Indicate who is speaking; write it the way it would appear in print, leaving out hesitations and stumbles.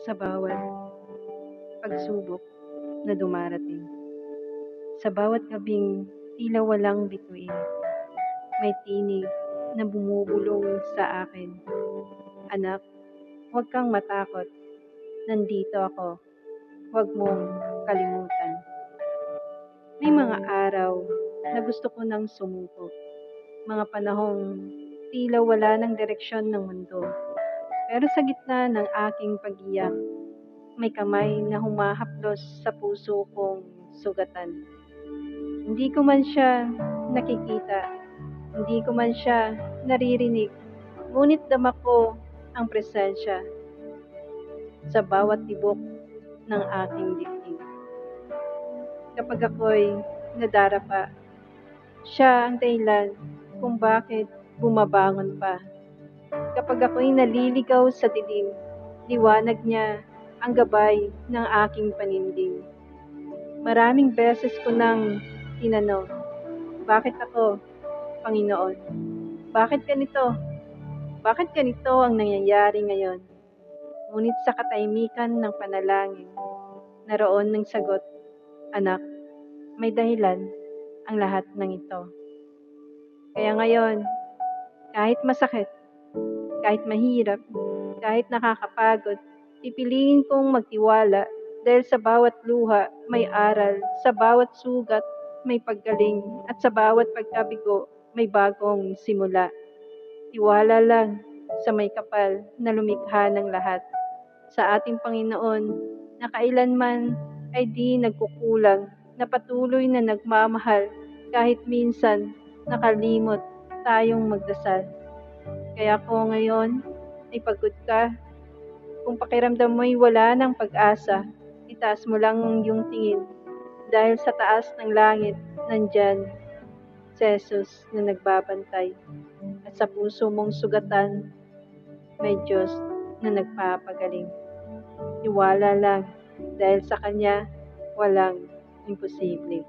Speaker 1: Sa bawat pagsubok na dumarating, sa bawat gabing tila walang bituin, may tinig na bumubulong sa akin. Anak, huwag kang matakot. Nandito ako. Huwag mong kalimutan. May mga araw na gusto ko nang sumuko. Mga panahong tila wala ng direksyon ng mundo. Pero sa gitna ng aking pag-iyak, may kamay na humahaplos sa puso kong sugatan. Hindi ko man siya nakikita, hindi ko man siya naririnig, ngunit dama ko ang presensya sa bawat tibok ng aking dibdib. Kapag ako'y nadarapa, siya ang dahilan kung bakit bumabangon pa. Kapag ako'y naliligaw sa dilim, liwanag niya ang gabay ng aking panindig. Maraming beses ko nang tinanong, bakit ako, Panginoon? Bakit ganito? Bakit ganito ang nangyayari ngayon? Ngunit sa katahimikan ng panalangin, naroon ng sagot, anak, may dahilan ang lahat ng ito. Kaya ngayon, kahit masakit, kahit mahirap, kahit nakakapagod, pipiliin kong magtiwala dahil sa bawat luha may aral, sa bawat sugat may paggaling, at sa bawat pagkabigo may bagong simula. Tiwala lang sa may kapal na lumikha ng lahat, sa ating Panginoon na kailanman ay di nagkukulang, na patuloy na nagmamahal kahit minsan nakalimot tayong magdasal. Kaya ko ngayon ay pagod ka. Kung pakiramdam mo'y wala ng pag-asa, itaas mo lang ang iyong tingin dahil sa taas ng langit nandyan si Jesus na nagbabantay. At sa puso mong sugatan, may Diyos na nagpapagaling. Tiwala lang dahil sa Kanya walang imposible.